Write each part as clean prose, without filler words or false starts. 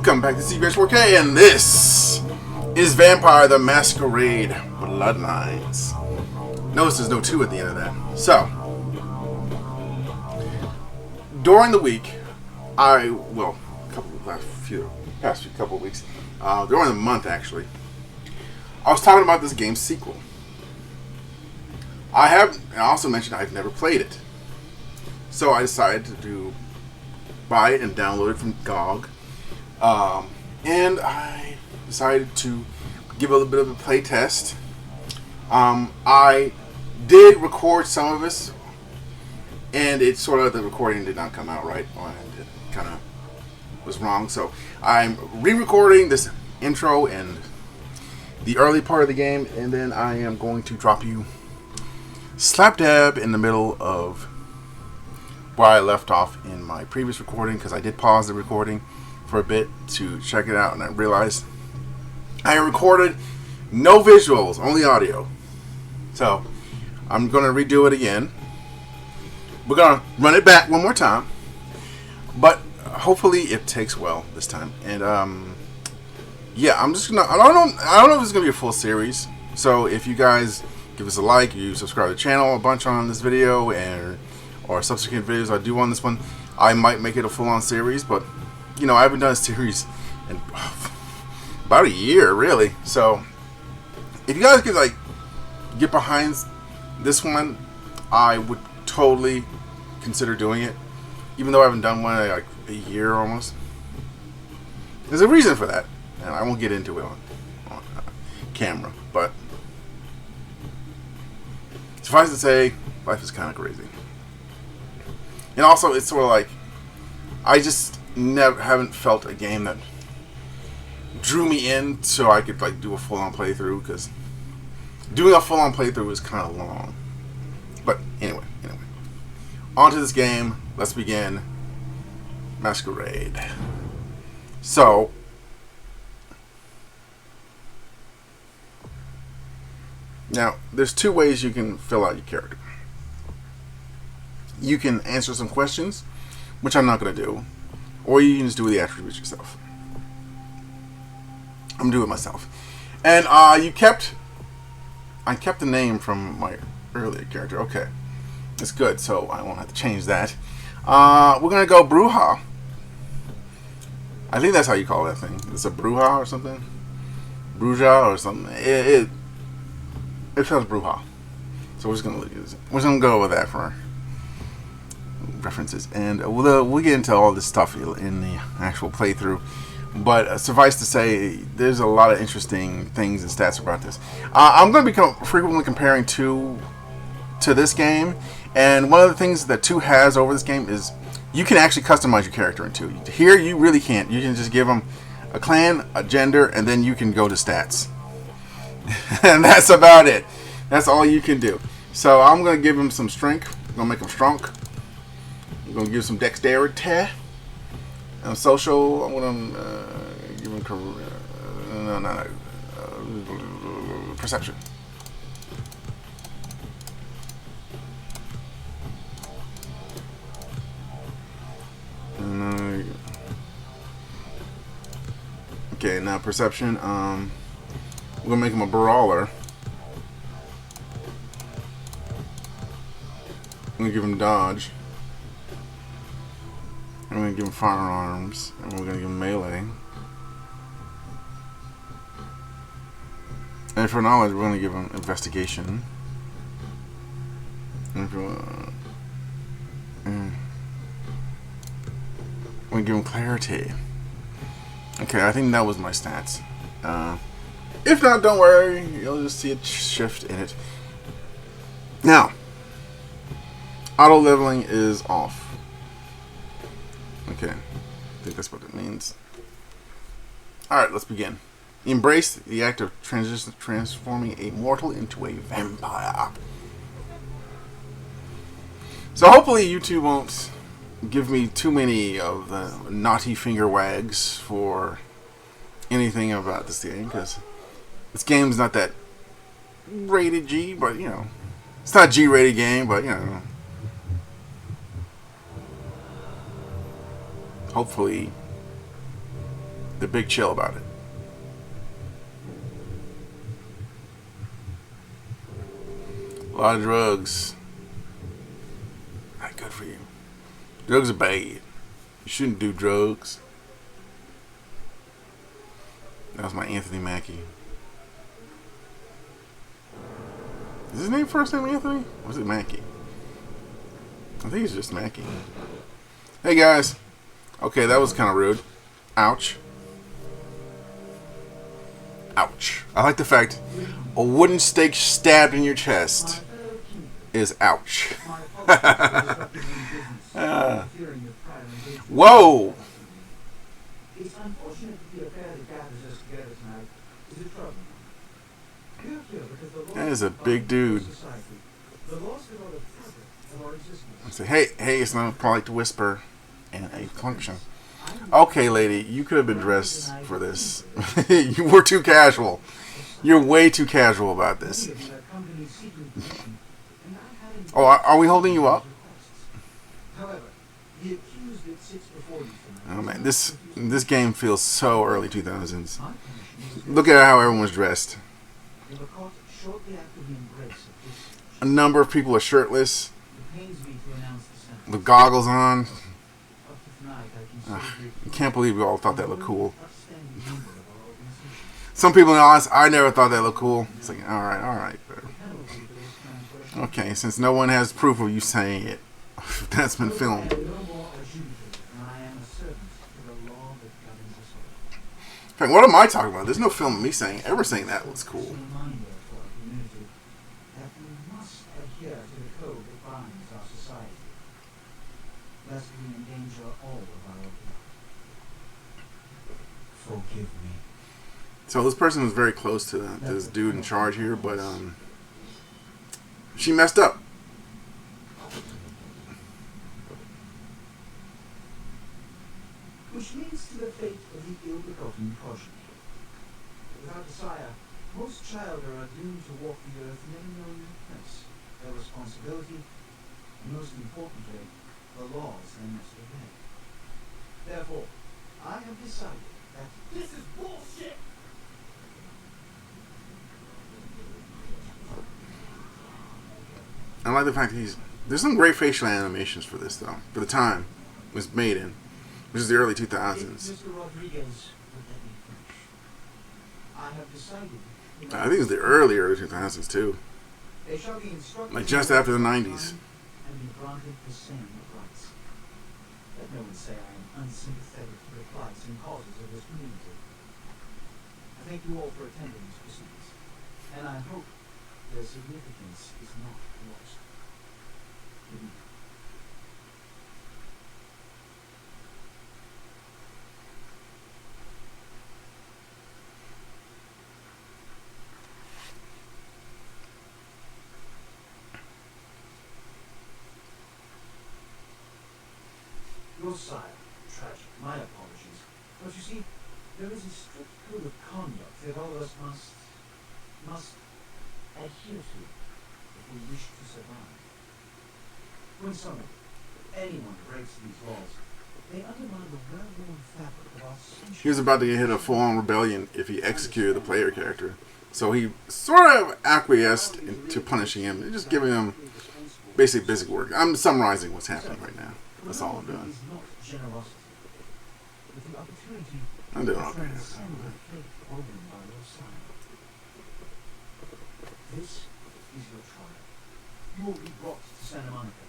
Welcome back to CBS4K, and this is Vampire the Masquerade Bloodlines. Notice there's no 2 at the end of that. So, during the week, past couple of weeks, during the month actually, I was talking about this game's sequel. I also mentioned I've never played it. So I decided to buy it and download it from GOG. And I decided to give a little bit of a play test. I did record some of this, and it sort of, the recording did not come out right, and it kind of was wrong. So I'm re-recording this intro and the early part of the game, and then I am going to drop you slap dab in the middle of where I left off in my previous recording, because I did pause the recording for a bit to check it out, and I realized I recorded no visuals, only audio. So I'm going to redo it again. We're going to run it back one more time, but hopefully it takes well this time. And yeah, I'm just gonna, I don't know if it's gonna be a full series. So if you guys give us a like, you subscribe to the channel a bunch on this video, or subsequent videos I do on this one, I might make it a full-on series. But you know, I haven't done a series in about a year, really. So if you guys could like get behind this one, I would totally consider doing it, even though I haven't done one in like a year almost. There's a reason for that, and I won't get into it on camera, but suffice to say, life is kind of crazy. And also, it's sort of like, I just haven't felt a game that drew me in so I could like do a full-on playthrough, because doing a full-on playthrough is kind of long. But anyway, on to this game. Let's begin. Masquerade. So, now there's 2 ways you can fill out your character. You can answer some questions, which I'm not going to do, or you can just do the attributes yourself. I'm doing it myself. And I kept the name from my earlier character. Okay, that's good, so I won't have to change that. We're going to go Bruja. I think that's how you call that thing. It's a Bruja or something? Bruja or something. It sounds Bruja. So we're just going to use it. We're just going to go with that for references. And we'll get into all this stuff in the actual playthrough. But suffice to say, there's a lot of interesting things and stats about this. I'm going to be frequently comparing 2 to this game. And one of the things that 2 has over this game is you can actually customize your character in 2. Here, you really can't. You can just give them a clan, a gender, and then you can go to stats. And that's about it. That's all you can do. So I'm going to give him some strength. I'm going to make him strong. I'm going to give some dexterity. And social, I'm going to give him perception. Okay, now perception. We're gonna make him a brawler. I'm gonna give him dodge. I'm gonna give him firearms, and we're gonna give him melee. And for knowledge, we're gonna give him investigation. And if I'm gonna give him clarity. Okay, I think that was my stats. If not, don't worry. You'll just see a shift in it. Now, auto leveling is off. Okay, I think that's what it means. Alright, let's begin. Embrace the act of transforming a mortal into a vampire. So hopefully you 2 won't give me too many of the naughty finger wags for anything about this game, because this game's not that rated G, but you know, it's not a G-rated game, but you know, hopefully They're big chill about it. A lot of drugs. Not good for you. Drugs are bad. You shouldn't do drugs. That was my Anthony Mackie. Is his name first name Anthony? Or was it Mackie? I think it's just Mackie. Hey guys. Okay, that was kind of rude. Ouch. Ouch. I like the fact a wooden stake stabbed in your chest is ouch. Whoa! It's unfortunate that the affair that gathers us together tonight is a trouble. We are here because the laws That is a big dude. the laws that are the fabric of our existence. I say, hey, it's not polite to whisper in a function. Okay, lady, you could have been dressed for this. You were too casual. You're way too casual about this. Oh, are we holding you up? However, the accused that sits before you tonight. Oh man, this game feels so early 2000s. Look at how everyone's dressed. They were caught shortly after the embrace of this. A number of people are shirtless, It pains me to announce the sentence. with goggles on. Up to tonight, I consider I can't believe we all thought that looked cool. outstanding member of our organization. Some people in the audience, I never thought that looked cool. It's like, all right. But Penalty for this transgression. okay, since no one has proof of you saying it, that's been filmed. I am no more a adjudicator than I am a servant to the law that governs us all. In fact, what am I talking about? There's no film of me ever saying that was cool. It's a reminder for our community that we must adhere to the code that binds our society, lest we endanger all of our people. Forgive me. So this person was very close to this dude in charge here, but she messed up. Which leads to the fate of the ill-begotten progeny. Without a sire, most children are doomed to walk the earth never knowing their place, their responsibility, and most importantly, the laws they must obey. Therefore, I have decided that this is bullshit! I like the fact that there's some great facial animations for this though. For the time it was made in, which is the early 2000s. Mr. Rodriguez would let me finish. I have decided. I think it was the early 2000s too. They shall be instructed Like just after the 90s. and be granted the same rights. Let no one say I am unsympathetic to the plights and causes of this community. I thank you all for attending these proceedings, and I hope their significance is not lost. Good night. Your sire, tragic. My apologies. But you see, there is a strict code of conduct that all of us must adhere to if we wish to survive. When someone, anyone breaks these laws, they undermine the well-worn fabric of our century. He was about to get hit a full-on rebellion if he executed the player character. So he sort of acquiesced into punishing him and just giving him basic work. I'm summarizing what's happening right now. That's all I'm doing. Is not generosity, but the opportunity I'm doing to okay. transcend the faith ordained by your sire. This is your trial. You will be brought to Santa Monica.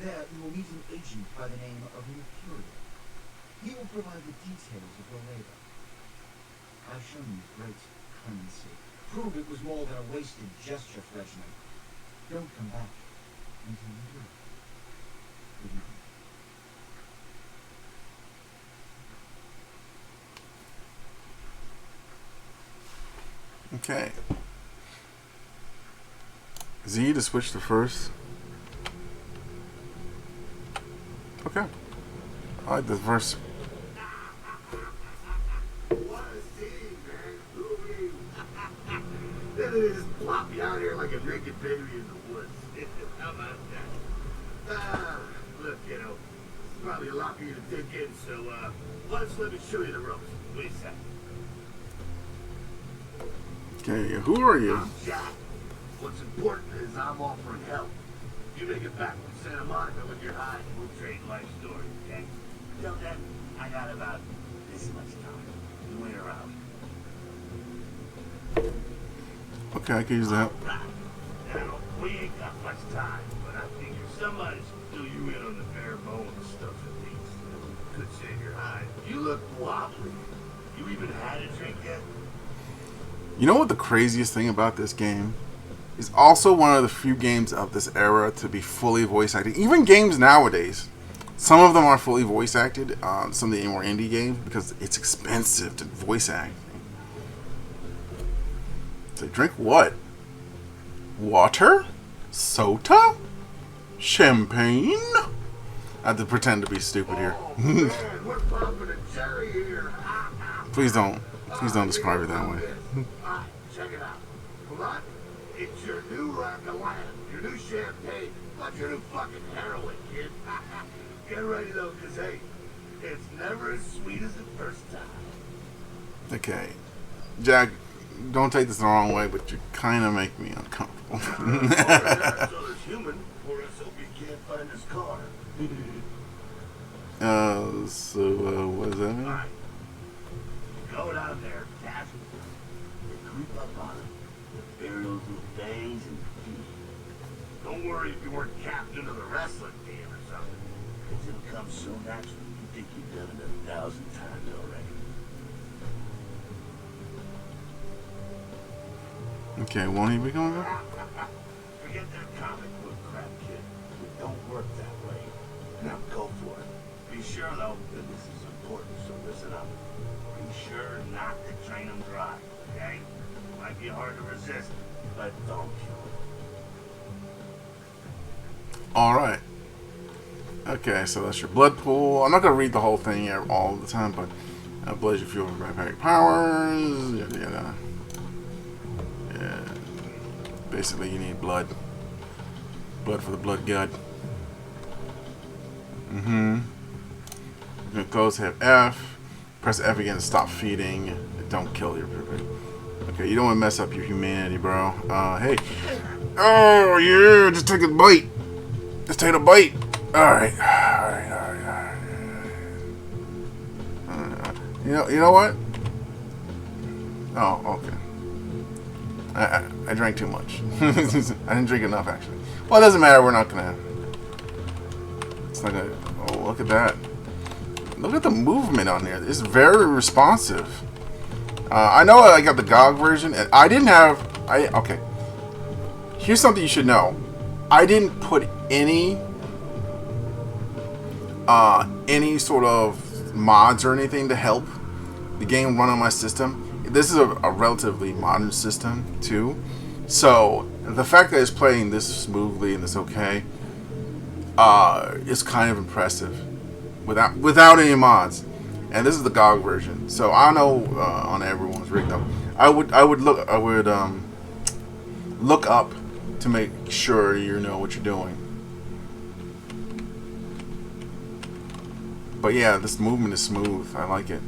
There you will meet an agent by the name of Mercurio. He will provide the details of your labor. I've shown you great clemency. Prove it was more than a wasted gesture, Reginald. Don't come back until you do. Good evening. Okay. Z to switch to first. Okay. I like this verse. What a scene, man. Ooh-wee. Then they just plop you out here like a naked baby in the woods. How about that? Look, probably a lot for you to take in, so, why don't you let me show you the ropes? Wait a second. Okay, who are you? I'm Jack. What's important is I'm offering help. You make it back from Santa Monica with your hide, and we'll trade life stories, okay? Till then, I got about this much time. You wait around. Okay, I can use that. Right. Now, we ain't got much time, but I figure somebody should fill you in on the bare bones stuff at least. Could save your hide. You look wobbly. You even had a drink yet? You know what the craziest thing about this game is? Also one of the few games of this era to be fully voice acted. Even games nowadays, some of them are fully voice acted. Some of the more indie games, because it's expensive to voice act. So drink what? Water? Soda? Champagne? I have to pretend to be stupid here. Oh, man, we're popping a cherry here. Please don't describe it that way. Alright, check it out. Hold on. It's your new rack of lamb, your new champagne, but your new fucking heroin, kid. Get ready though, cause hey, it's never as sweet as the first time. Okay, Jack, don't take this the wrong way, but you kind of make me uncomfortable. So there's human, or else hope you can't find his car. What does that mean? Alright. Go down there, casually. And creep up on him. Bury those little bangs and feet. Don't worry if you weren't captain of the wrestling team or something. Because it'll come so naturally you think you've done it 1,000 times already. Okay, won't he be coming back? Forget that comic book crap, kid. It don't work that way. Now go for it. Be sure, though, that this is important, so listen up. Be sure not to train them dry, okay? Might be hard to resist, but don't kill them. Alright. Okay, so that's your blood pool. I'm not going to read the whole thing here all the time, but blood you fuel for vampiric powers. Yada yada. Yeah. Basically, you need blood. Blood for the blood god. Glucose, have F. Press F again to stop feeding. Don't kill your people. Okay, you don't want to mess up your humanity, bro. Hey. Oh, yeah, just take a bite. Just take a bite. Alright. You know what? Oh, okay. I drank too much. I didn't drink enough, actually. Well, it doesn't matter. We're not gonna. It's not gonna. Oh, look at that. Look at the movement on there. It's very responsive. I know I got the GOG version, and I didn't have. Okay. Here's something you should know. I didn't put any sort of mods or anything to help the game run on my system. This is a relatively modern system too, so the fact that it's playing this smoothly and this okay is kind of impressive without any mods. And this is the GOG version, so I don't know on everyone's rig though. I would look up to make sure you know what you're doing. But yeah, this movement is smooth. I like it.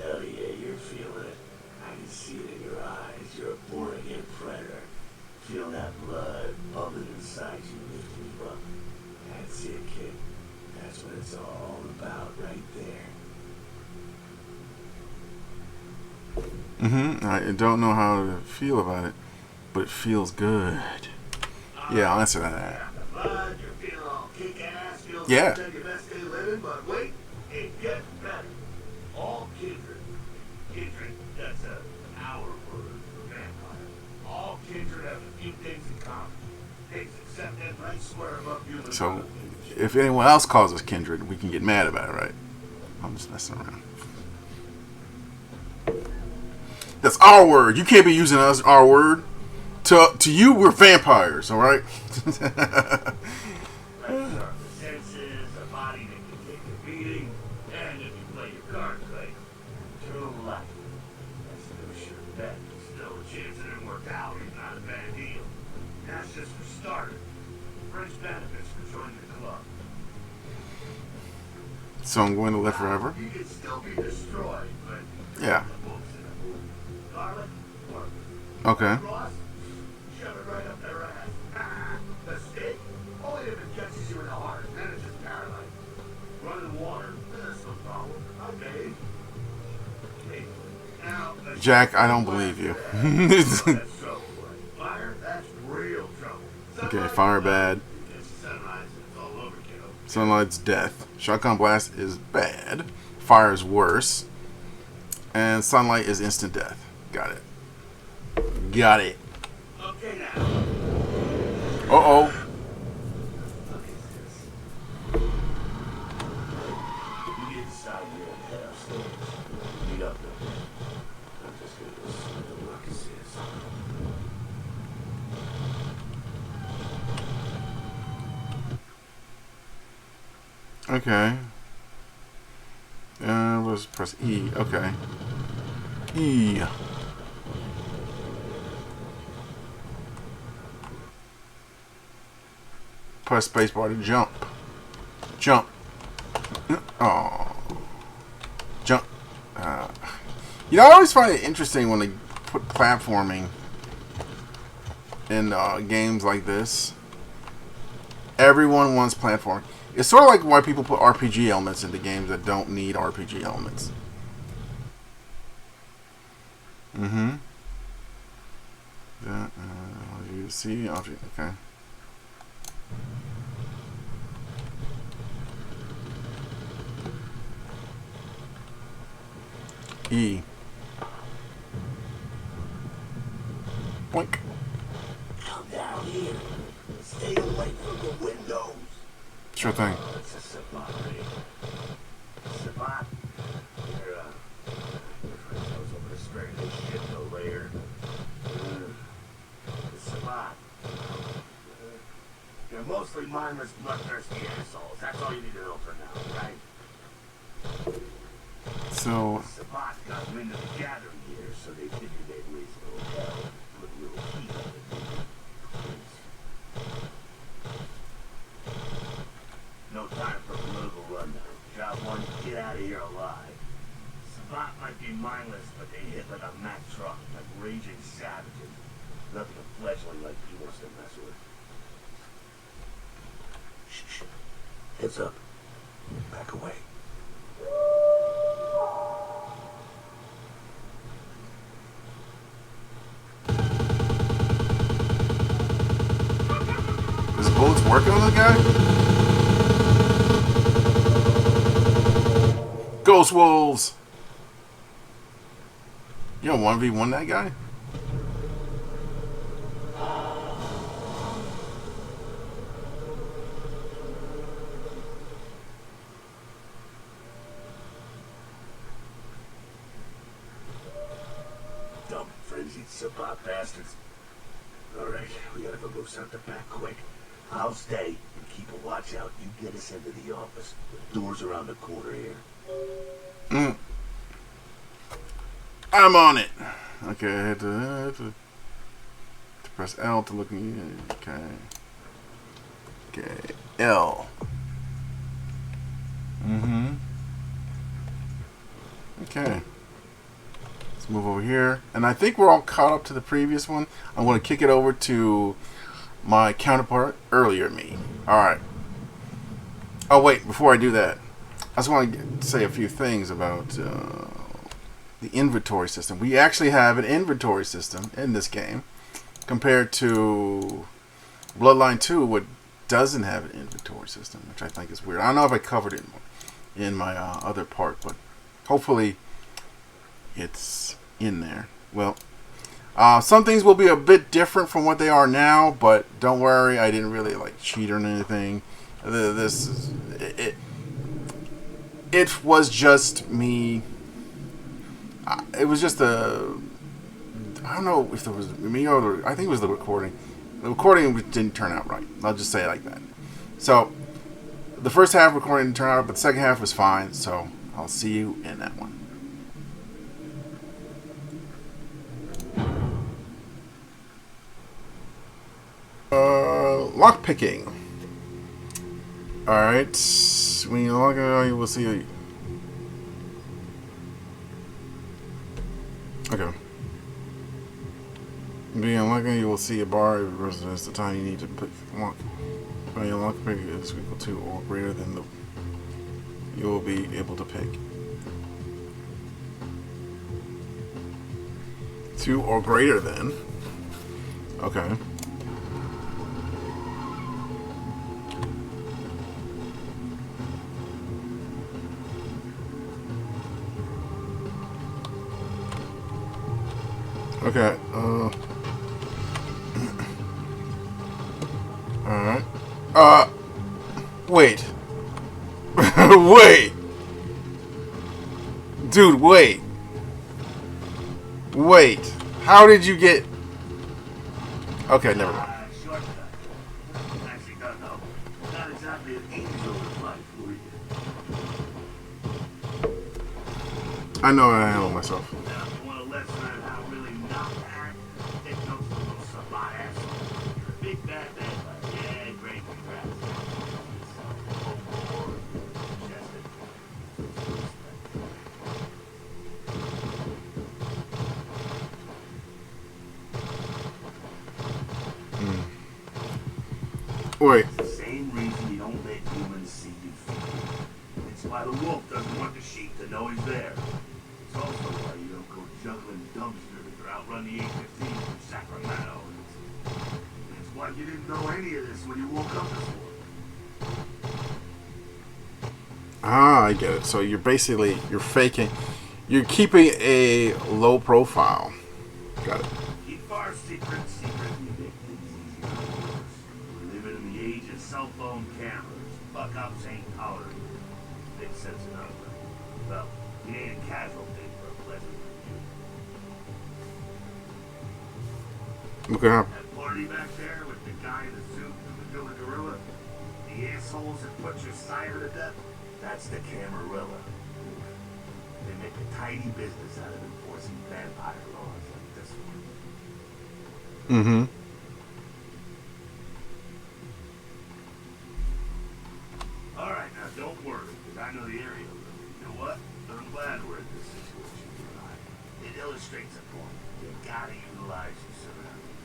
Hell yeah, you're feeling it. I can see it in your eyes. You're a born-again predator. Feel that blood bubbling inside you, lifting you up. That's it, kid. That's what it's all about right there. I don't know how to feel about it, but it feels good. Yeah, I'll answer that. Blood, you're feeling all kick-ass. Feels Yeah. like your best day living, but wait, it gets better. All kindred. Kindred, that's our word for vampire. All kindred have a few things in common. Things except that right square above human. So, if anyone else calls us kindred, we can get mad about it, right? I'm just messing around. That's our word. You can't be using our word. To you, we're vampires, all right? Let's start the senses, a body that can take a beating, and if you play your cards right, true life. That's no sure bet. Still, a chance it didn't work out is not a bad deal. That's just fringe benefits for joining the club. So I'm going to live forever? You can still be destroyed, but Yeah. Garlic, or Okay. Ross, shove it right up their ass. The stick, only if it catches you in the heart, then it's just paralyzed. Running water, that's no problem. Okay. Hey, now, Jack, I don't believe you. that's trouble. Fire, that's real trouble. Okay, fire bad. It's sunrise, it's all overkill. Sunlight's death. Shotgun blast is bad. Fire is worse. And sunlight is instant death. Got it. Got it. Okay, now. Uh-oh. What is this? You get inside here and head upstairs. Meet up there. I'm just gonna go see what the ruckus is. Okay. Let's press E. Okay. E. Press spacebar to jump. Jump. Oh. Jump. You know, I always find it interesting when they put platforming in games like this. Everyone wants platforming. It's sort of like why people put RPG elements into games that don't need RPG elements. Mm-hmm. That, you see object. Okay. E. Boink. Come down here. Stay away from the windows. Sure thing. It's a Sabat raid. Sabat? They're, those over the sparing this shit no layer. The Sabat. They're mostly mindless, bloodthirsty assholes. That's all you need to know for now, right? So, Sabat got wind of the gathering here, so they figured they'd raise a little hell, put a little heat on it. No time for political rundown. Job one, get out of here alive. Sabat might be mindless, but they hit like a Mack truck, like raging savages. Nothing a fledgling like he wants to mess with. Shh. Heads up. Back away. is bullets working on the guy? Ghost Wolves! You know, 1v1 that guy? Dumb, frenzied Sabat bastards. Alright, we gotta go moose out the back quick. I'll stay and keep a watch out. You get us into the office. The door's around the corner here. I'm on it. Okay, I had to press L to look in. Okay. Okay, L. Okay. Let's move over here. And I think we're all caught up to the previous one. I'm going to kick it over to my counterpart earlier me. Alright. Oh, wait. Before I do that, I just want to say a few things about the inventory system. We actually have an inventory system in this game compared to Bloodline 2, which doesn't have an inventory system, which I think is weird. I don't know if I covered it in my other part, but hopefully it's in there. Well, some things will be a bit different from what they are now, but don't worry, I didn't really like cheat or anything. This is it was just me. It was just a. I don't know if it was me or I think it was the recording. The recording didn't turn out right. I'll just say it like that. So the first half recording didn't turn out, but the second half was fine. So I'll see you in that one. Lock picking. Alright. When you log in, you will see. Okay. Being unlocked, you will see a bar that represents the time you need to pick lock. When you unlock pick is equal to or greater than the you will be able to pick. 2 or greater than. Okay. Okay. Alright. Wait. Wait. Dude, wait. Wait. How did you get... Okay, never mind. Shortcut. Actually, no. Not exactly an angel of life, were you? I know how to handle myself. Now, if you want a lesson on how really not to act, take notes from those Sabat assholes. You're a big bad man. Yeah, great, congrats. Wait. It's the same reason you don't let humans see you feel. It's why the wolf doesn't want the sheep to know he's there. It's also why you don't go juggling dumpsters or outrun the 815 from Sacramento. It's why you didn't know any of this when you woke up this morning. Ah, I get it. So you're basically, you're faking, you're keeping a low profile. Got it. Keep our secrets secret and you make things easier for us. We're living in the age of cell phone cameras. Fuck ups ain't tolerated. Makes sense enough. Well, it ain't a casual thing for a pleasant review. Okay. That party back there with the guy in the suit and the killer gorilla, the assholes that put your sire to death, that's the Camarilla. They make a tiny business out of enforcing vampire laws like this one. Mm-hmm. Alright, now don't worry, because I know the area. You know what? I'm glad we're in this situation, you and I. It illustrates a point. You gotta utilize your surroundings.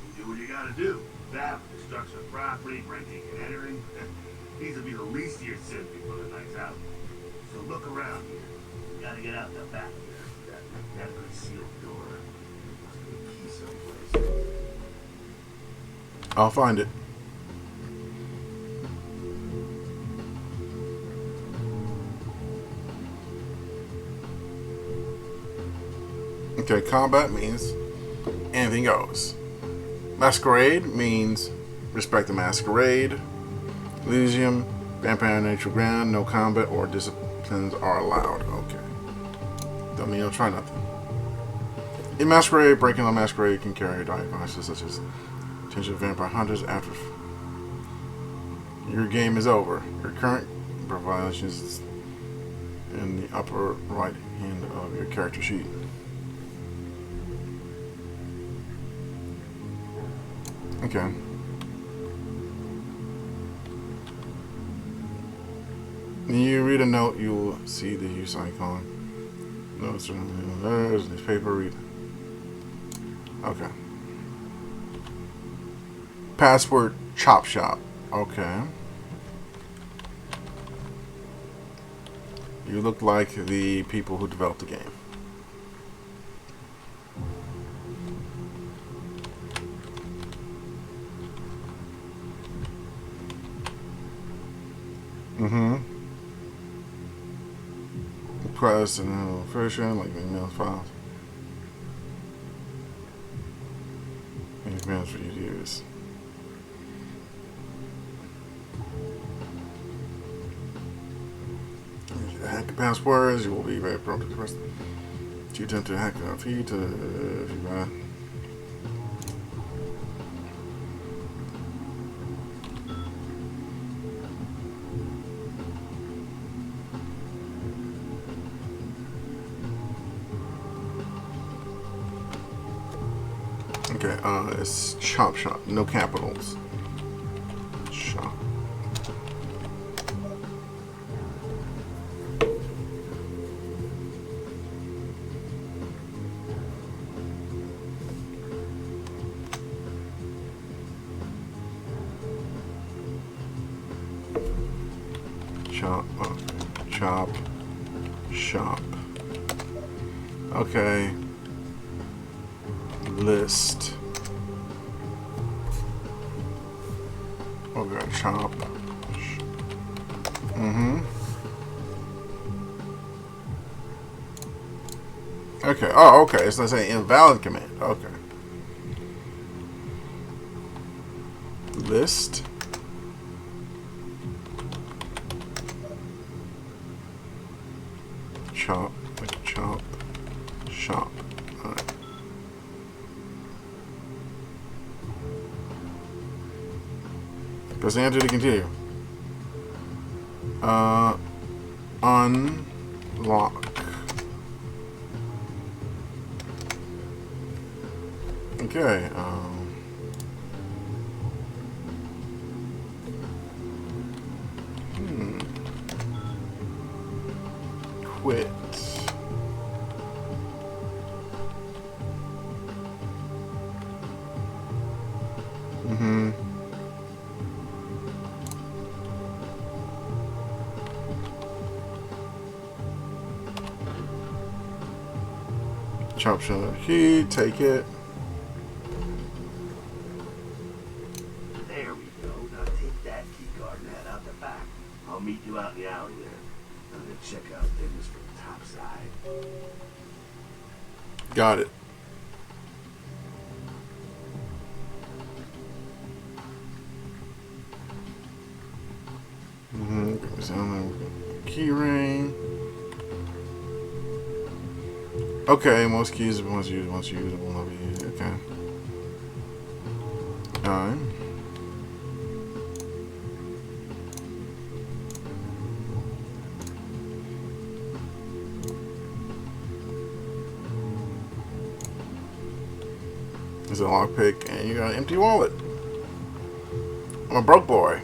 You do what you gotta do. Theft, destruction of property, breaking and entering. These will be the least of your sins before the night's out. So look around here. You gotta get out the back here. That magnetically sealed door. Must be a key someplace. I'll find it. Okay, combat means anything goes. Masquerade means respect the masquerade. Elysium, vampire nature ground, no combat or disciplines are allowed. Okay. Don't mean you'll try nothing. In Masquerade, breaking on Masquerade can carry diagnosis such as attention to vampire hunters after your game is over. Your current violations is in the upper right hand of your character sheet. Okay. When you read a note, you will see the use icon. Notes and there's this paper read. Okay. Password Chop Shop. Okay. You look like the people who developed the game. Mm-hmm. Press and version like email files. Any commands for you to use. Hack passwords. You will be very prompt to press. You attempt to hack a feed to if you buy. Okay, it's Chop Shop, no capitals. Chop. Chop. Okay. Chop. Shop. Okay. List. Okay, chop. Okay. Oh, okay. So let's say invalid command. Okay. List. Chop. Like chop. Shop. Alright. Press enter to continue. Unlock. Okay. Quit. Chop shot key, take it. There we go. Now take that key card and head out the back. I'll meet you out in the alley there. I'm gonna check out things from the top side. Got it. Key ring. Okay, most keys once used will not be used. Okay. Alright. There's a lockpick, and you got an empty wallet. I'm a broke boy.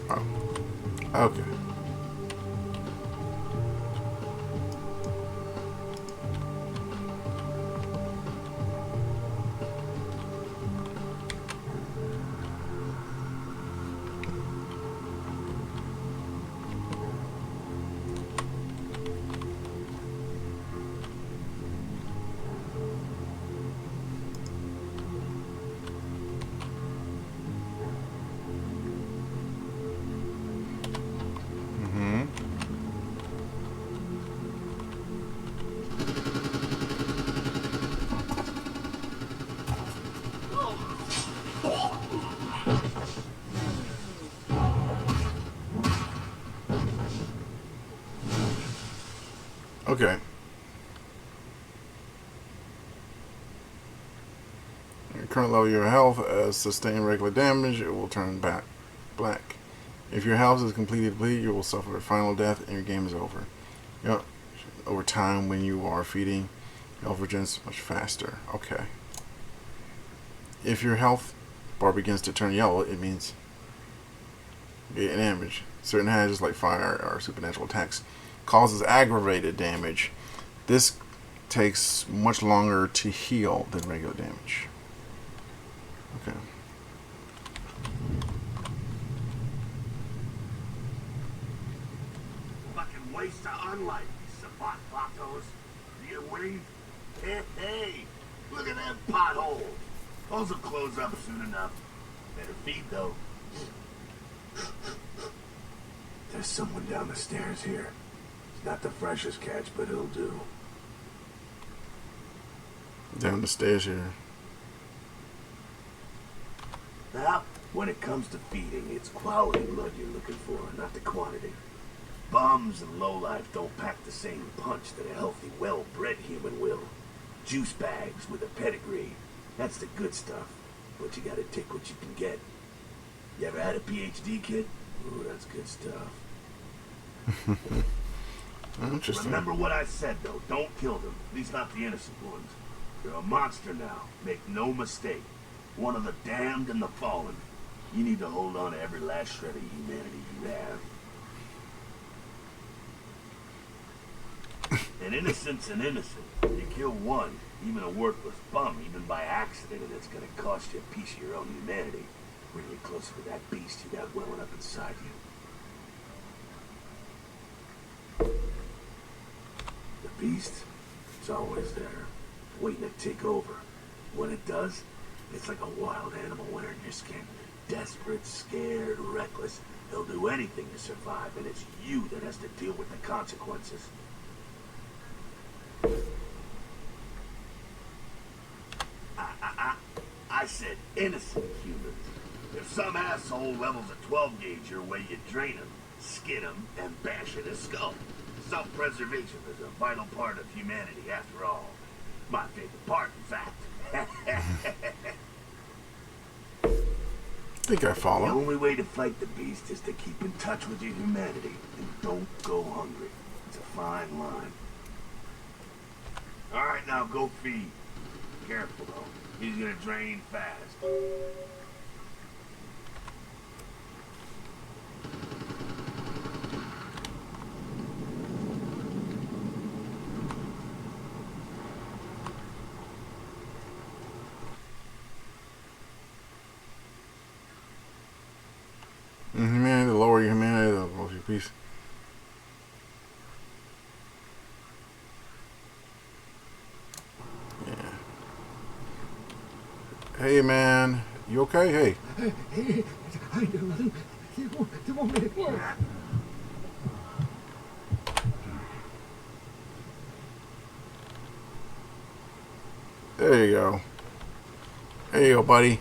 Oh. Okay. Okay. Your current level of your health as sustained regular damage, it will turn back black. If your health is completely depleted, you will suffer a final death and your game is over. Yep. Over time, when you are feeding, health regenerates much faster. Okay. If your health bar begins to turn yellow, it means you get damage. Certain hazards like fire or supernatural attacks causes aggravated damage. This takes much longer to heal than regular damage. Okay. Fucking waste of unlight, Sabat Vatos. You winning? Hey, look at them potholes. Those will close up soon enough. Better feed though. There's someone down the stairs here. It's not the freshest catch, but it'll do. Down the stairs here. Now, when it comes to feeding, it's quality blood you're looking for, not the quantity. Bums and lowlife don't pack the same punch that a healthy, well-bred human will. Juice bags with a pedigree. That's the good stuff. But you gotta take what you can get. You ever had a PhD, kid? Ooh, that's good stuff. Interesting. Remember what I said, though. Don't kill them. At least not the innocent ones. You're a monster now. Make no mistake. one of the damned and the fallen. You need to hold on to every last shred of humanity you have. An innocent's an innocent. You kill one, even a worthless bum, even by accident, and it's gonna cost you a piece of your own humanity. Bring you closer to that beast you got welling up inside you. The beast? It's always there, waiting to take over. When it does, it's like a wild animal wearing your skin. Desperate, scared, reckless. He'll do anything to survive, and it's you that has to deal with the consequences. I said innocent humans. If some asshole levels a 12 gauge your way, you drain him, skin him, and bash in his skull. Self-preservation is a vital part of humanity, after all. My favorite part, in fact. I think I The follow. only way to fight the beast is to keep in touch with your humanity and don't go hungry. It's a fine line. All right, now go feed. Careful though, he's gonna drain fast. Humanity, the lower your humanity, the lower your peace. Yeah. Hey man, you okay? Hey. I don't. You want me to go? There you go. There you go, buddy.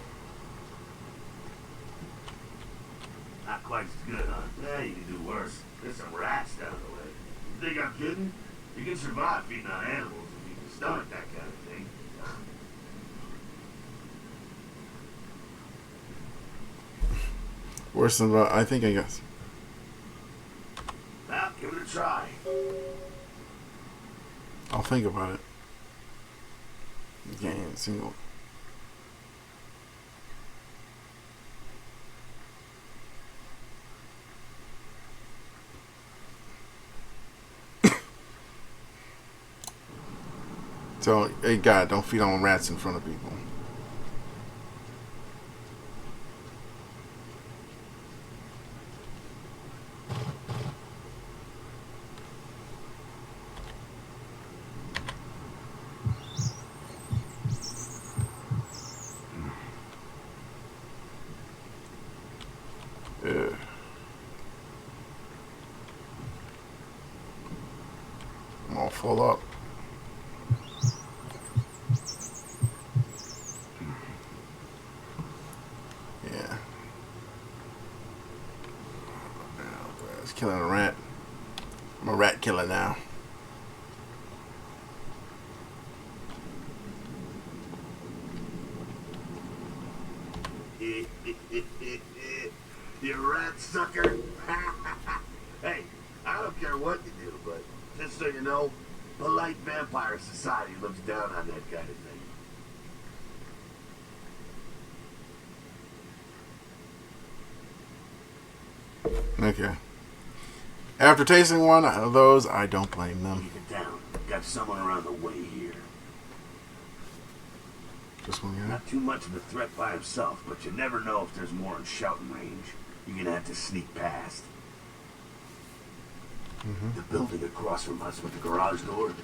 Not quite as good, huh? Yeah, you can do worse. There's some rats down the way. You think I'm kidding? You can survive feeding on animals if you can stomach that kind of thing. Worse than I think, I guess. Well, give it a try. I'll think about it. Game single. So, hey, God, don't feed on rats in front of people. Yeah. I'm all full up. Yeah. It's killing a rat. I'm a rat killer now. You rat sucker. Hey, I don't care what you do, but just so you know, polite vampire society looks down on that kind of thing. Okay. After tasting one of those, I don't blame them. Keep it down. Got someone around the way here. Just one guy. Not too much of a threat by himself, but you never know if there's more in shouting range. You're gonna have to sneak past. The building across from us with the garage door,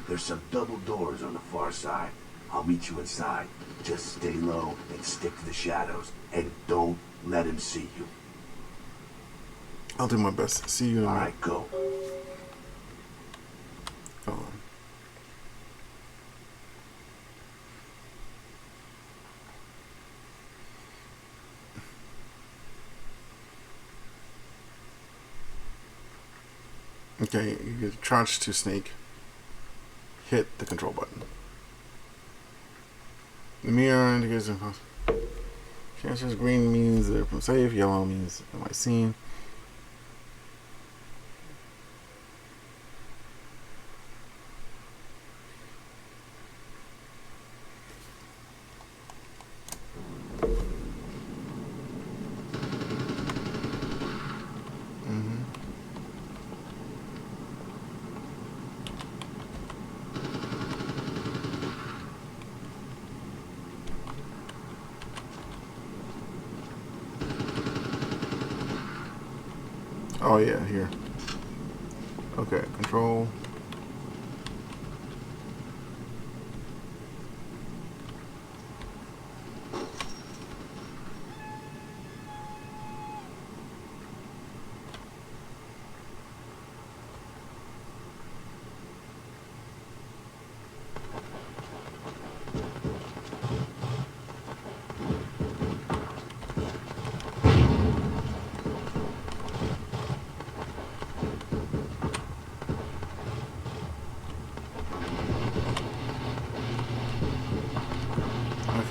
there's some double doors on the far side. I'll meet you inside. Just stay low and stick to the shadows, and don't let him see you. I'll do my best. See you in a All minute. right, go. Hold on. Okay, you get crouch to sneak. Hit the control button. The mirror indicates impossible. Chances green means they're from safe, yellow means am I seen. Mm-hmm. Oh yeah, here. Okay, control.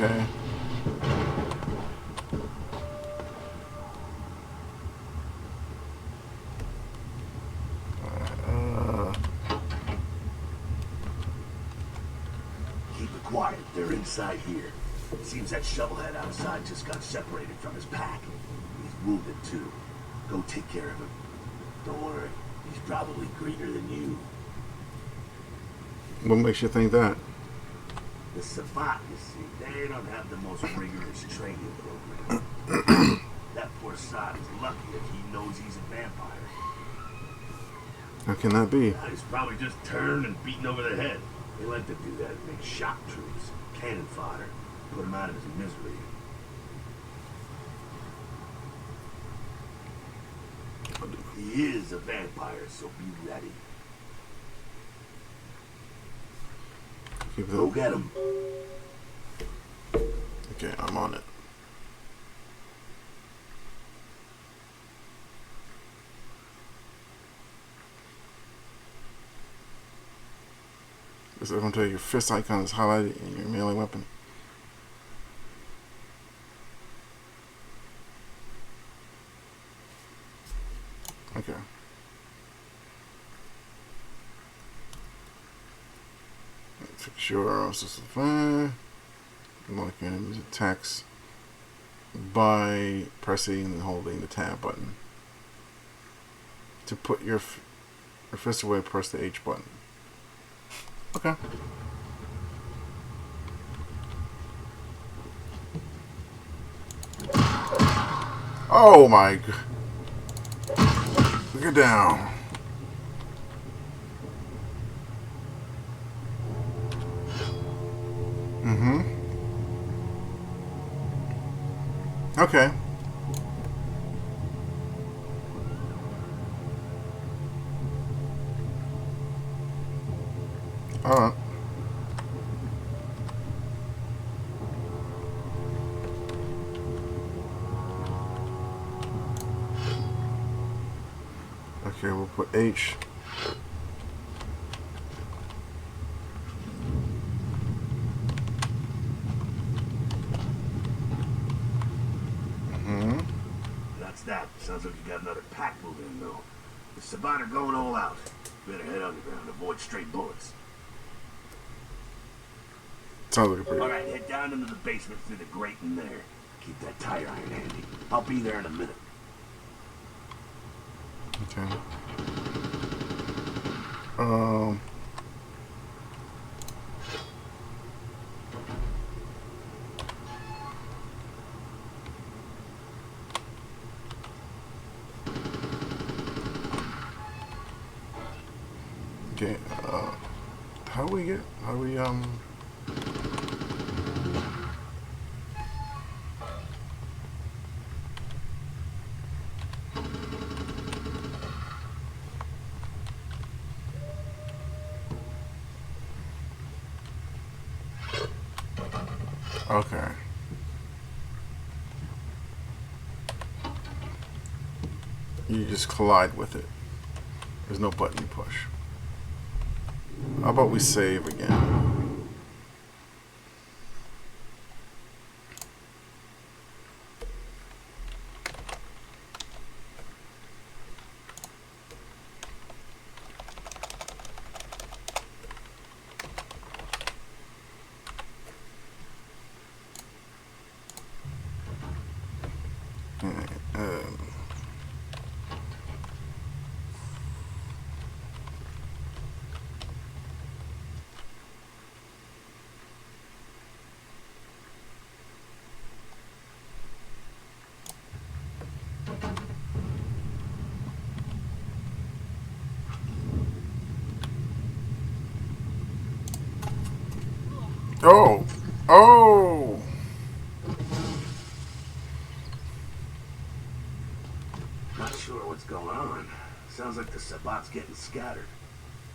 Okay. Uh, Keep it quiet. They're inside here. Seems that shovelhead outside just got separated from his pack. He's wounded too. Go take care of him. Don't worry. He's probably greener than you. what makes you think that? The Savant, you see, they don't have the most rigorous training program. That poor sod is lucky if he knows he's a vampire. How can that be? He's probably just turned and beaten over the head. They like to do that in big shock troops. Cannon fodder. Put him out of his misery. He is a vampire, so be ready. Keep it Go up. get him. Okay, I'm on it. This is going to tell you your fist icon is highlighted in your melee weapon. Okay. Fix your fire. Mark enemies attacks by pressing and holding the tab button. To put your fist away, press the H button. Okay. Oh my god. Get down. Mm-hmm. Okay. Alright. Okay, we'll put H. That's that. Sounds like you got another pack moving in, though. The Savant are going all out. Better head underground. Avoid straight bullets. Sounds like a pretty. Alright, head down into the basement through the grate in there. Keep that tire iron handy. I'll be there in a minute. Okay. Okay, how do we okay. You just collide with it. There's no button you push. How about we save again? Oh! Oh! Not sure what's going on. Sounds like the Sabbat's getting scattered.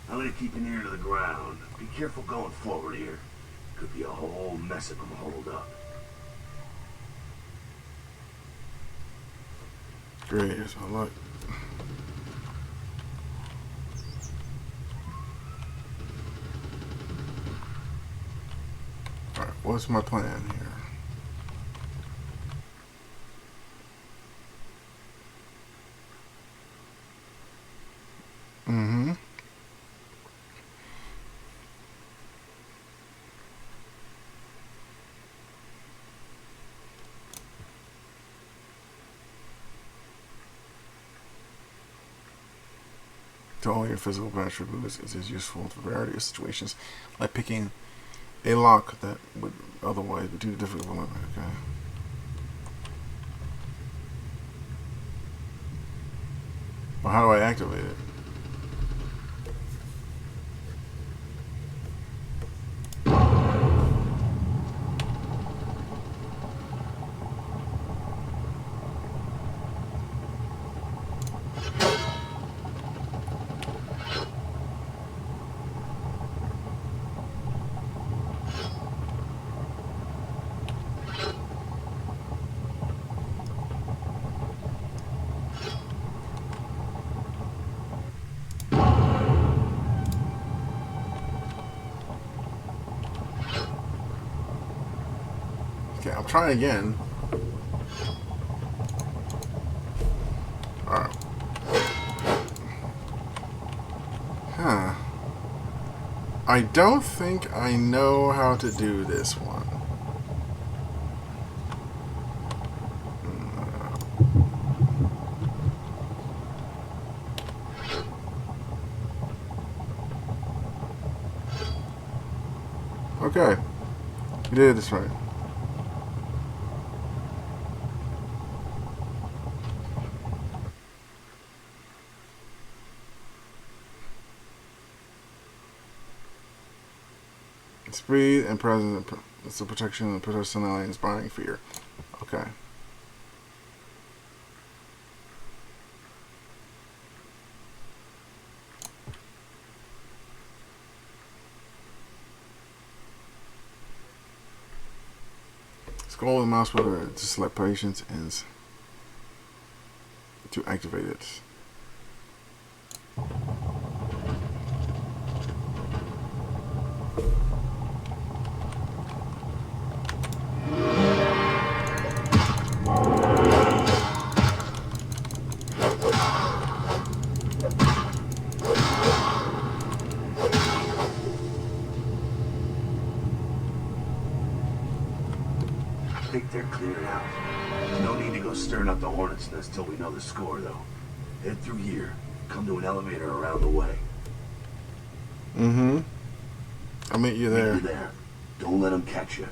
I'm gonna keep an ear to the ground. Be careful going forward here. Could be a whole mess of them holed up. Great, so look. Alright, what's my plan here? Mm-hmm. To all your physical attributes is useful for a variety of situations, like picking a lock that would otherwise be too difficult. Okay. Well, how do I activate it? Okay, I'll try again. Alright. Huh. I don't think I know how to do this one. Okay. You did this right. Speed and presence. It's the protection and personality inspiring fear. Okay. Scroll the mouse whether to select patience and to activate it. I think they're cleared out. No need to go stirring up the hornet's nest till we know the score, though. Head through here. Come to an elevator around the way. Mm-hmm. I'll meet you there. Meet you there. Don't let them catch you.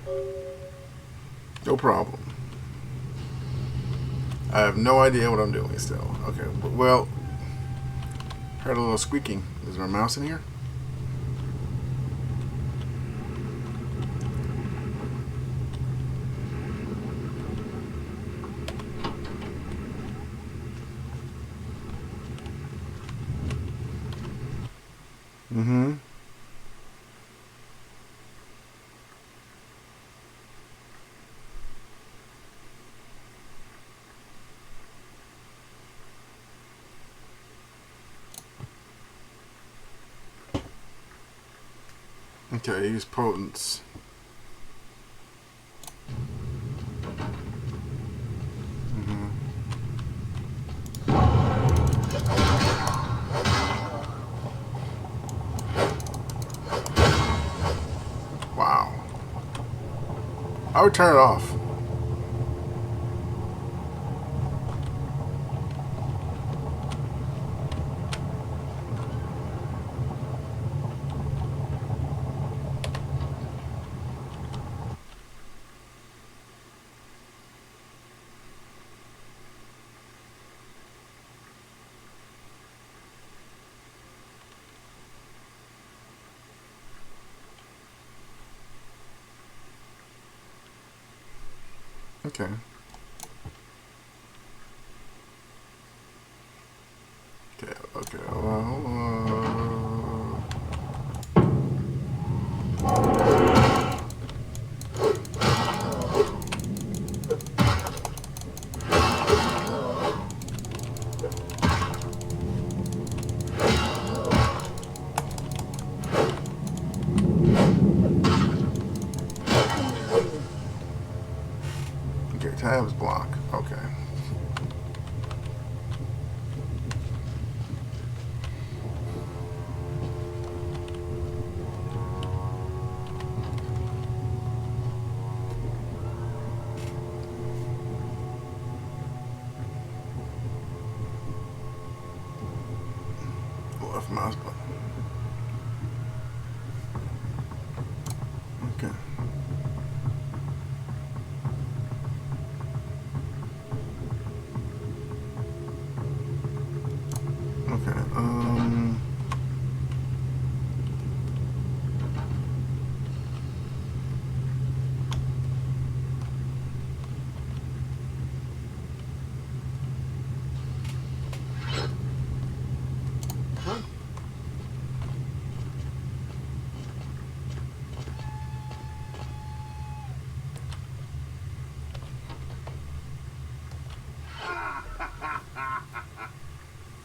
No problem. I have no idea what I'm doing still. Okay, well, heard a little squeaking. Is there a mouse in here? Mm-hmm. Okay, use potence. Mm-hmm. Wow. I would turn it off. Okay. Okay. Okay, tabs block. Okay. Left mouse button. Okay. Okay.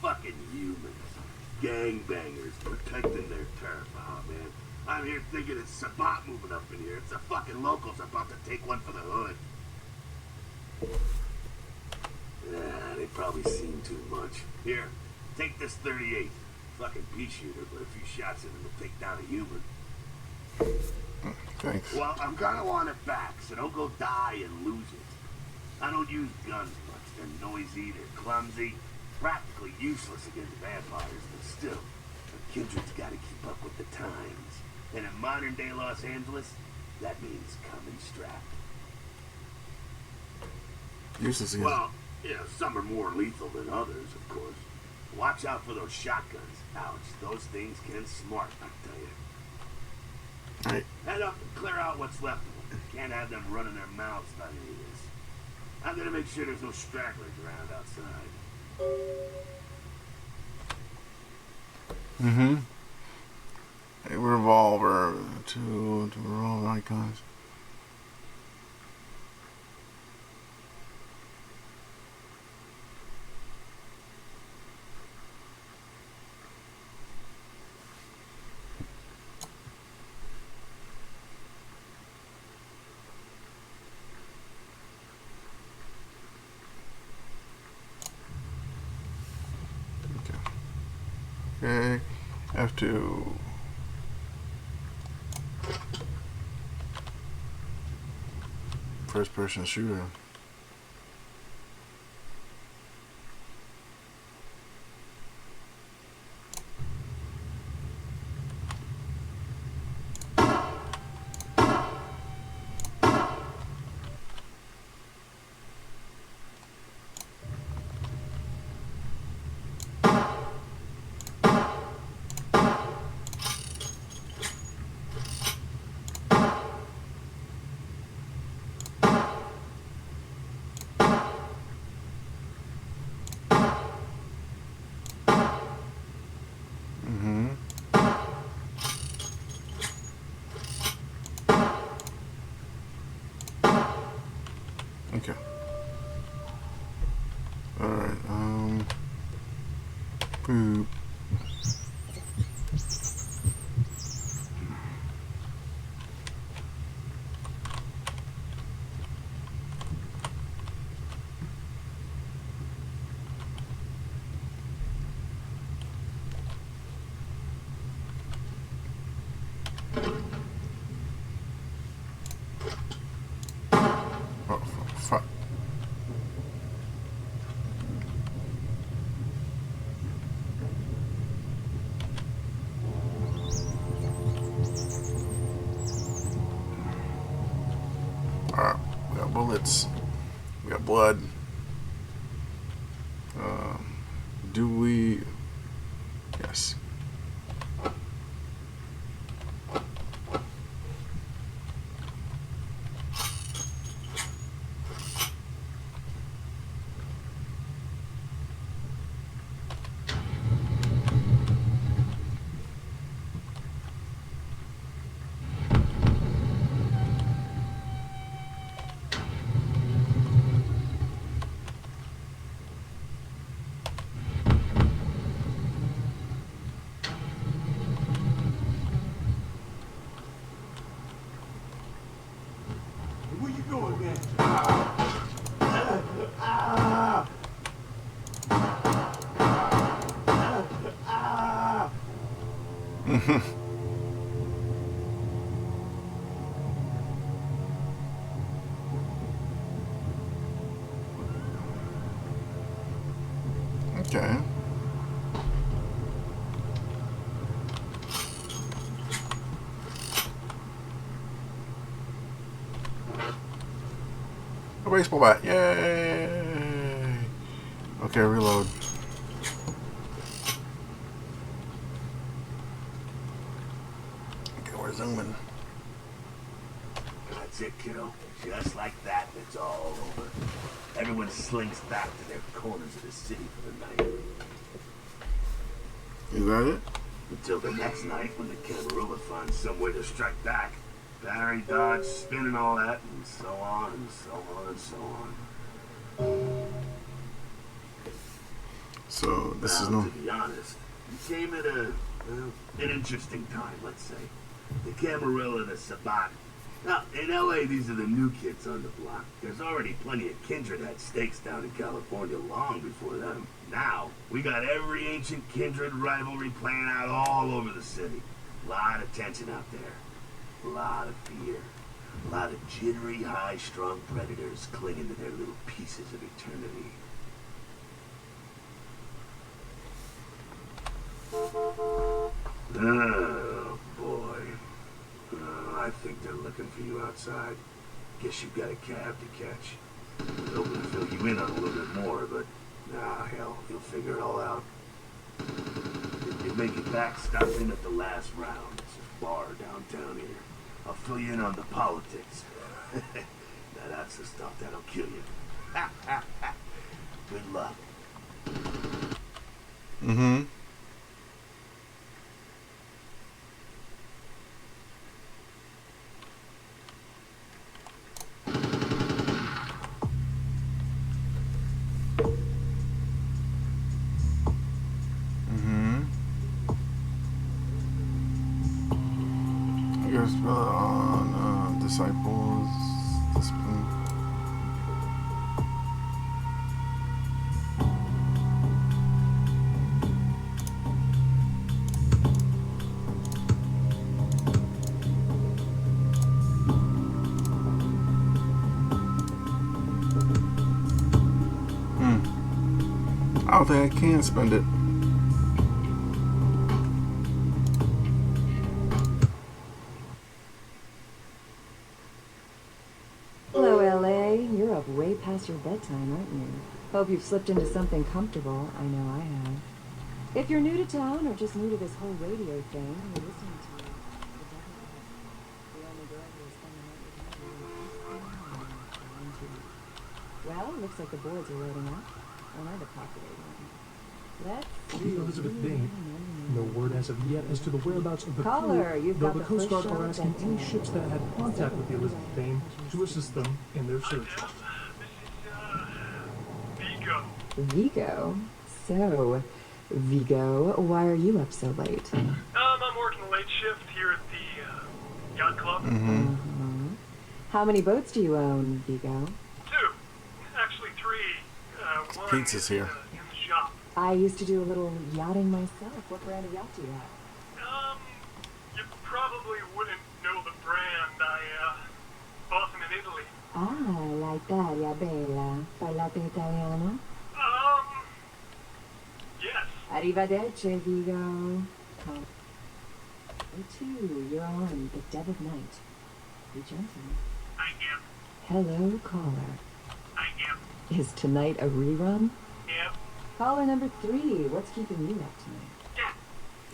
Fucking humans. Gangbangers protecting their turf. Oh, man. I'm here thinking it's Sabat moving up in here. It's the fucking locals about to take one for the hood. They probably seen too much. Here, take this 38. Fucking pea shooter, but a few shots in it will take down a human. Thanks. Well, I'm gonna want it back, so don't go die and lose it. I don't use guns much. They're noisy, they're clumsy, practically useless against vampires, but still, the kindred's gotta keep up with the times. And in modern-day Los Angeles, that means coming strapped. Useless again. Well, yeah, some are more lethal than others, of course. Watch out for those shotguns. Ouch, those things can smart, I tell you. Alright. Head up and clear out what's left of them. Can't have them running their mouths about any of this. I'm gonna make sure there's no stragglers around outside. Mm-hmm. A revolver. Two revolver icons. Okay, F2. First person shooter. Okay. Alright, boop. Oh, fuck. Alright, we got bullets. We got blood. Do we... Yes. doing, man? Okay. A baseball bat. Yay! Okay, reload. Okay, we're zooming. That's it, kiddo. Just like that, it's all over. Everyone slinks back to their corners of the city for the night. Is that it? Until the next night when the Camarilla finds some way to strike back. Barry, dodge, spin and all that, and so on and so on and so on. So, this is Now, no... to be honest, you came at an interesting time, let's say. The Camarilla, the Sabat. Now, in LA, these are the new kids on the block. There's already plenty of kindred had stakes down in California long before them. Now, we got every ancient kindred rivalry playing out all over the city. A lot of tension out there. A lot of fear. A lot of jittery, high-strung predators clinging to their little pieces of eternity. Oh, boy. I think they're looking for you outside. Guess you've got a cab to catch. I'm hoping to fill you in on a little bit more, but hell, you'll figure it all out. If you make it back, stop in at the last round. It's a bar downtown here. I'll fill you in on the politics. Now that's the stuff that'll kill you. Good luck. Mm-hmm. On disciples, discipline. I don't think I can spend it. Way past your bedtime, aren't you? Hope you've slipped into something comfortable. I know I have. If you're new to town or just new to this whole radio thing, you're listening to the only girl who has spent the night with me. Well, looks like the boards are loading up. Or am I the populating? Let's see. Elizabeth Bain. No word as of yet as to the whereabouts of the Caller, crew, you've though got the the Coast Guard first are shot asking at any that ships that had contact with the Elizabeth Bain to assist them in their search. Vigo. Vigo? So, Vigo, why are you up so late? I'm working the late shift here at the yacht club. How many boats do you own, Vigo? 2. Actually 3. One Pizza's here. in the shop. I used to do a little yachting myself. What brand of yacht do you have? You probably wouldn't know the brand. I bought them in Italy. Ah, l'Italia bella. Parlate italiano? Yes. Arrivederci, Vigo. You too, you're on the dead of night. Be gentle. I am. Hello, caller. I am. Is tonight a rerun? Yep. Caller number 3, what's keeping you up tonight? Yeah.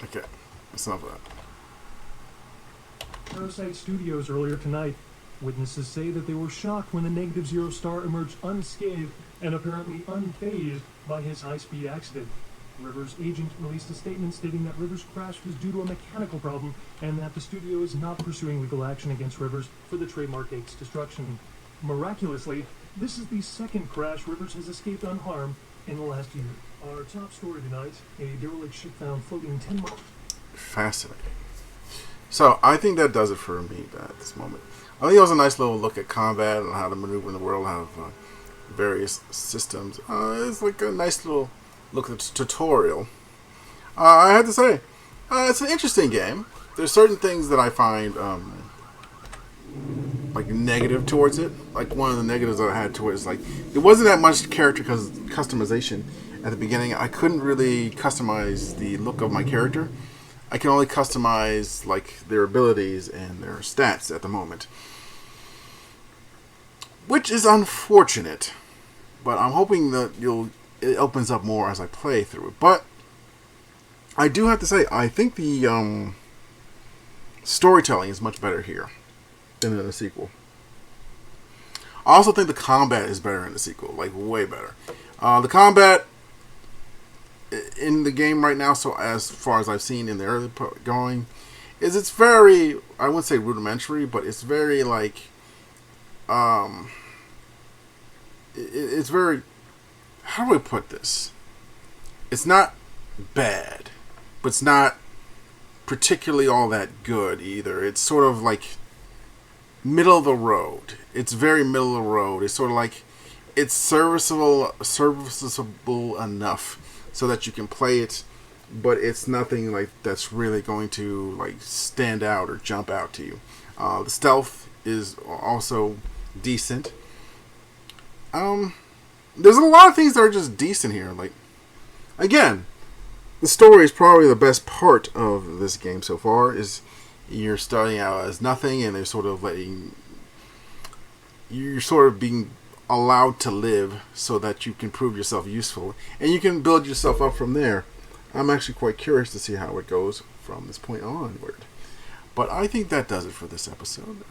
Okay, that's enough of that. Parasite Studios earlier tonight. Witnesses say that they were shocked when the Negative Zero star emerged unscathed and apparently unfazed by his high-speed accident. Rivers' agent released a statement stating that Rivers' crash was due to a mechanical problem and that the studio is not pursuing legal action against Rivers for the trademark Gates destruction. Miraculously, this is the second crash Rivers has escaped unharmed in the last year. Our top story tonight, a derelict ship found floating 10 miles. Fascinating. So, I think that does it for me at this moment. I think it was a nice little look at combat and how to maneuver in the world, how various systems. It's like a nice little look at the tutorial. I have to say, it's an interesting game. There's certain things that I find like negative towards it. Like one of the negatives that I had towards it, like it wasn't that much character customization at the beginning. I couldn't really customize the look of my character. I can only customize like their abilities and their stats at the moment, which is unfortunate. But I'm hoping that it opens up more as I play through it. But I do have to say, I think the storytelling is much better here than in the sequel. I also think the combat is better in the sequel, like way better. The combat in the game right now, so as far as I've seen in the early going, it's very, I wouldn't say rudimentary, but it's very like, it's very, how do I put this? It's not bad, but it's not particularly all that good either. It's sort of like middle of the road. It's very middle of the road. It's sort of like, it's serviceable enough so that you can play it, but it's nothing like that's really going to like stand out or jump out to you. The stealth is also decent. There's a lot of things that are just decent here. Like, again, the story is probably the best part of this game so far. Is you're starting out as nothing, and they're sort of you're sort of being allowed to live so that you can prove yourself useful, and you can build yourself up from there. I'm actually quite curious to see how it goes from this point onward. But I think that does it for this episode.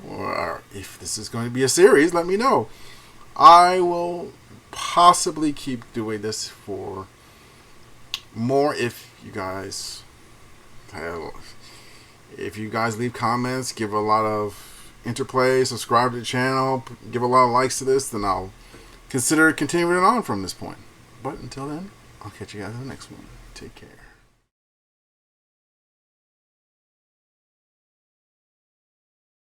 Or if this is going to be a series, let me know. I will possibly keep doing this for more if you guys leave comments, give a lot of interplay, subscribe to the channel, give a lot of likes to this, then I'll consider continuing it on from this point. But until then, I'll catch you guys in the next one. Take care.